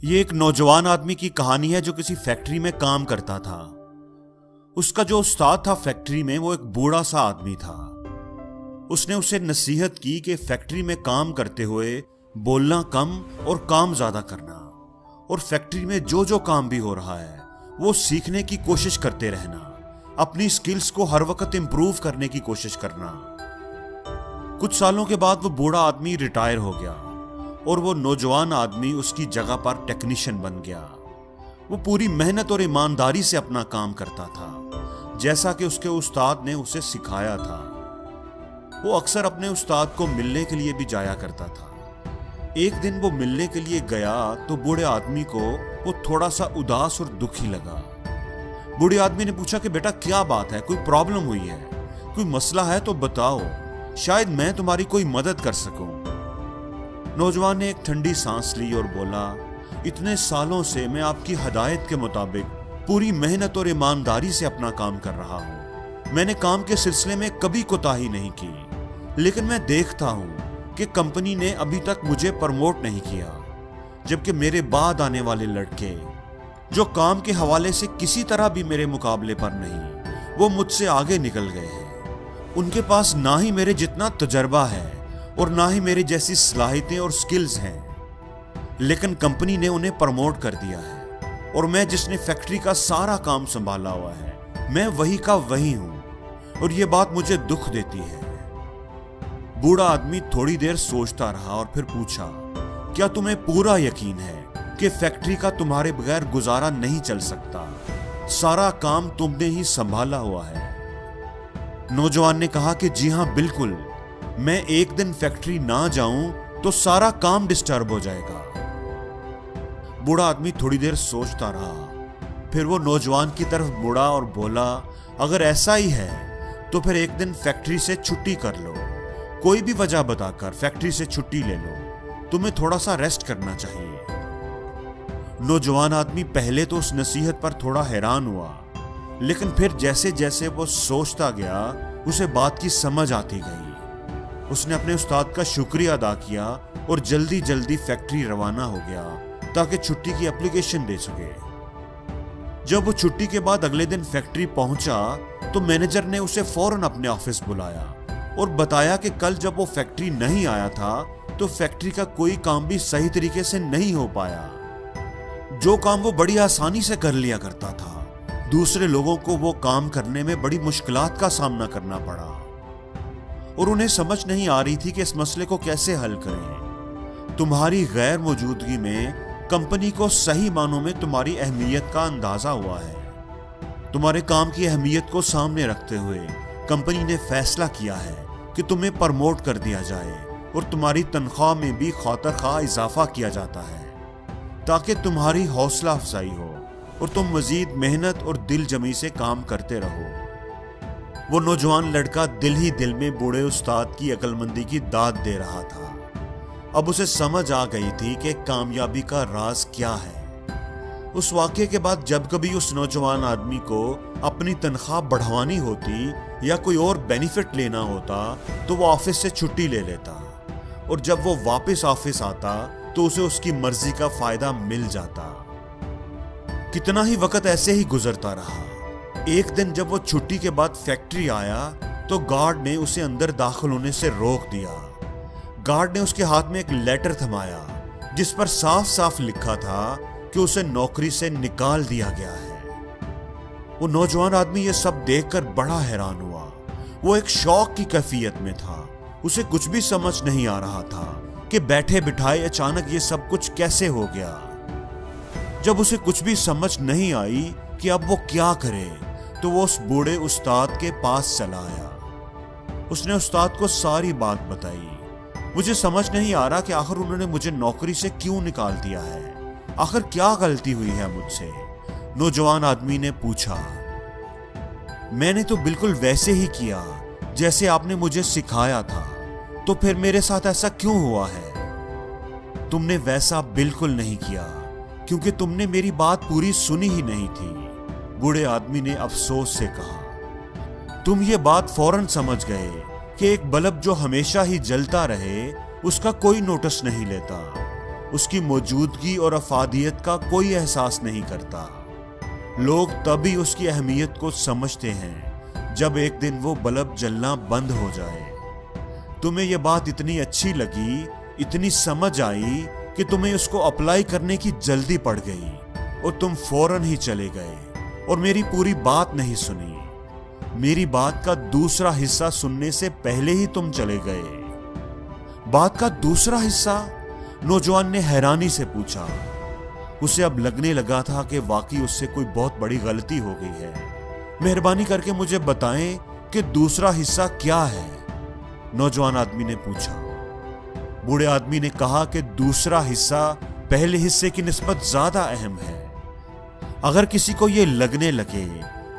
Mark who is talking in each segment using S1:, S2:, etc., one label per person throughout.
S1: ये एक नौजवान आदमी की कहानी है जो किसी फैक्ट्री में काम करता था। उसका जो उस्ताद था फैक्ट्री में, वो एक बूढ़ा सा आदमी था। उसने उसे नसीहत की कि फैक्ट्री में काम करते हुए बोलना कम और काम ज्यादा करना, और फैक्ट्री में जो जो काम भी हो रहा है वो सीखने की कोशिश करते रहना, अपनी स्किल्स को हर वक्त इंप्रूव करने की कोशिश करना। कुछ सालों के बाद वो बूढ़ा आदमी रिटायर हो गया और वो नौजवान आदमी उसकी जगह पर टेक्नीशियन बन गया। वो पूरी मेहनत और ईमानदारी से अपना काम करता था, जैसा कि उसके उस्ताद ने उसे सिखाया था। वो अक्सर अपने उस्ताद को मिलने के लिए भी जाया करता था। एक दिन वो मिलने के लिए गया तो बूढ़े आदमी को वो थोड़ा सा उदास और दुखी लगा। बूढ़े आदमी ने पूछा कि बेटा क्या बात है, कोई प्रॉब्लम हुई है, कोई मसला है तो बताओ, शायद मैं तुम्हारी कोई मदद कर सकूं। नौजवान ने एक ठंडी सांस ली और बोला, इतने सालों से मैं आपकी हदायत के मुताबिक पूरी मेहनत और ईमानदारी से अपना काम कर रहा हूं। मैंने काम के सिलसिले में कभी कोताही नहीं की, लेकिन मैं देखता हूं कि कंपनी ने अभी तक मुझे प्रमोट नहीं किया, जबकि मेरे बाद आने वाले लड़के जो काम के हवाले से किसी तरह भी मेरे मुकाबले पर नहीं, वो मुझसे आगे निकल गए हैं। उनके पास ना ही मेरे जितना तजर्बा है और ना ही मेरी जैसी सलाहियतें और स्किल्स हैं, लेकिन कंपनी ने उन्हें प्रमोट कर दिया है और मैं जिसने फैक्ट्री का सारा काम संभाला हुआ है, मैं वही का वही हूं और ये बात मुझे दुख देती है। बूढ़ा आदमी थोड़ी देर सोचता रहा और फिर पूछा, क्या तुम्हें पूरा यकीन है कि फैक्ट्री का तुम्हारे बगैर गुजारा नहीं चल सकता? सारा काम तुमने ही संभाला हुआ है। नौजवान ने कहा कि जी हां बिल्कुल, मैं एक दिन फैक्ट्री ना जाऊं तो सारा काम डिस्टर्ब हो जाएगा। बूढ़ा आदमी थोड़ी देर सोचता रहा, फिर वो नौजवान की तरफ मुड़ा और बोला, अगर ऐसा ही है तो फिर एक दिन फैक्ट्री से छुट्टी कर लो, कोई भी वजह बताकर फैक्ट्री से छुट्टी ले लो, तुम्हें थोड़ा सा रेस्ट करना चाहिए। नौजवान आदमी पहले तो उस नसीहत पर थोड़ा हैरान हुआ, लेकिन फिर जैसे जैसे वो सोचता गया उसे बात की समझ आती गई। उसने अपने उस्ताद का शुक्रिया अदा किया और जल्दी जल्दी फैक्ट्री रवाना हो गया ताकि छुट्टी की एप्लीकेशन दे सके। जब वो छुट्टी के बाद अगले दिन फैक्ट्री पहुंचा तो मैनेजर ने उसे फौरन अपने ऑफिस बुलाया और बताया कि कल जब वो फैक्ट्री नहीं आया था तो फैक्ट्री का कोई काम भी सही तरीके से नहीं हो पाया। जो काम वो बड़ी आसानी से कर लिया करता था, दूसरे लोगों को वो काम करने में बड़ी मुश्किलात का सामना करना पड़ा और उन्हें समझ नहीं आ रही थी कि इस मसले को कैसे हल करें। तुम्हारी गैर मौजूदगी में कंपनी को सही मानों में तुम्हारी अहमियत का अंदाजा हुआ है। तुम्हारे काम की अहमियत को सामने रखते हुए कंपनी ने फैसला किया है कि तुम्हें प्रमोट कर दिया जाए और तुम्हारी तनख्वाह में भी खातिर-खा इजाफा किया जाता है ताकि तुम्हारी हौसला अफजाई हो और तुम मजीद मेहनत और दिल जमी से काम करते रहो। वो नौजवान लड़का दिल ही दिल में बूढ़े उस्ताद की अक्लमंदी की दाद दे रहा था। अब उसे समझ आ गई थी कि कामयाबी का राज क्या है। उस वाक़ये के बाद जब कभी उस नौजवान आदमी को अपनी तनख्वाह बढ़वानी होती या कोई और बेनिफिट लेना होता तो वो ऑफिस से छुट्टी ले लेता, और जब वो वापस ऑफिस आता तो उसे उसकी मर्जी का फायदा मिल जाता। कितना ही वक्त ऐसे ही गुजरता रहा। एक दिन जब वो छुट्टी के बाद फैक्ट्री आया तो गार्ड ने उसे अंदर दाखिल होने से रोक दिया। गार्ड ने उसके हाथ में एक लेटर थमाया जिस पर साफ साफ लिखा था कि उसे नौकरी से निकाल दिया गया है। वो नौजवान आदमी ये सब देखकर बड़ा हैरान हुआ। वो एक शौक की कैफियत में था। उसे कुछ भी समझ नहीं आ रहा था कि बैठे बिठाए अचानक ये सब कुछ कैसे हो गया। जब उसे कुछ भी समझ नहीं आई कि अब वो क्या करे तो वो उस बूढ़े उस्ताद के पास चला आया। उसने उस्ताद को सारी बात बताई। मुझे समझ नहीं आ रहा कि आखिर उन्होंने मुझे नौकरी से क्यों निकाल दिया है, आखिर क्या गलती हुई है मुझसे? नौजवान आदमी ने पूछा। मैंने तो बिल्कुल वैसे ही किया जैसे आपने मुझे सिखाया था, तो फिर मेरे साथ ऐसा क्यों हुआ है? तुमने वैसा बिल्कुल नहीं किया क्योंकि तुमने मेरी बात पूरी सुनी ही नहीं थी, बूढ़े आदमी ने अफसोस से कहा। तुम ये बात फौरन समझ गए कि एक बल्ब जो हमेशा ही जलता रहे उसका कोई नोटिस नहीं लेता, उसकी मौजूदगी और अफादियत का कोई एहसास नहीं करता। लोग तभी उसकी अहमियत को समझते हैं जब एक दिन वो बल्ब जलना बंद हो जाए। तुम्हें यह बात इतनी अच्छी लगी, इतनी समझ आई कि तुम्हें उसको अप्लाई करने की जल्दी पड़ गई और तुम फौरन ही चले गए और मेरी पूरी बात नहीं सुनी। मेरी बात का दूसरा हिस्सा सुनने से पहले ही तुम चले गए। बात का दूसरा हिस्सा? नौजवान ने हैरानी से पूछा। उसे अब लगने लगा था कि वाकई उससे कोई बहुत बड़ी गलती हो गई है। मेहरबानी करके मुझे बताएं कि दूसरा हिस्सा क्या है? नौजवान आदमी ने पूछा। बूढ़े आदमी ने कहा कि दूसरा हिस्सा पहले हिस्से की निस्बत ज्यादा अहम है। अगर किसी को यह लगने लगे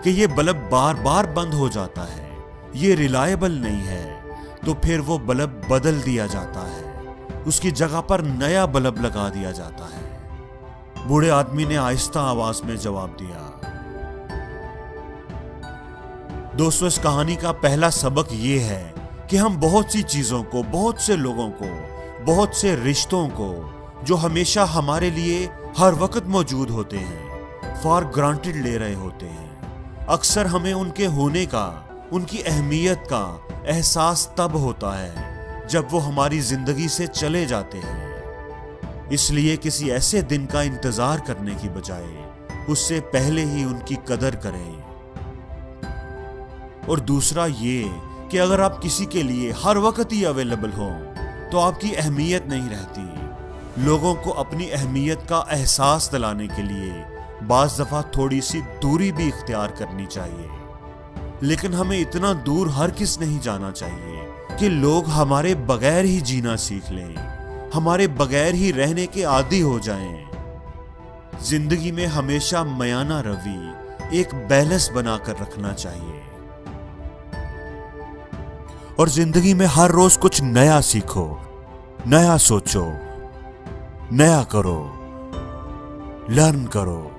S1: कि यह बल्ब बार बार बंद हो जाता है, यह रिलायबल नहीं है, तो फिर वो बल्ब बदल दिया जाता है, उसकी जगह पर नया बल्ब लगा दिया जाता है। बूढ़े आदमी ने आहिस्ता आवाज में जवाब दिया। दोस्तों, इस कहानी का पहला सबक यह है कि हम बहुत सी चीजों को, बहुत से लोगों को, बहुत से रिश्तों को, जो हमेशा हमारे लिए हर वक्त मौजूद होते हैं, फॉर ग्रांटेड ले रहे होते हैं। अक्सर हमें उनके होने का, उनकी अहमियत का एहसास तब होता है जब वो हमारी जिंदगी से चले जाते हैं। इसलिए किसी ऐसे दिन का इंतजार करने की बजाय उससे पहले ही उनकी कदर करें। और दूसरा ये कि अगर आप किसी के लिए हर वक्त ही अवेलेबल हो तो आपकी अहमियत नहीं रहती। लोगों को अपनी अहमियत का एहसास दिलाने के लिए बाज़ दफा थोड़ी सी दूरी भी इख्तियार करनी चाहिए। लेकिन हमें इतना दूर हरगिज़ नहीं जाना चाहिए कि लोग हमारे बगैर ही जीना सीख लें, हमारे बगैर ही रहने के आदी हो जाएं। जिंदगी में हमेशा मयाना रवि, एक बैलेंस बनाकर रखना चाहिए। और जिंदगी में हर रोज कुछ नया सीखो, नया सोचो, नया करो, लर्न करो।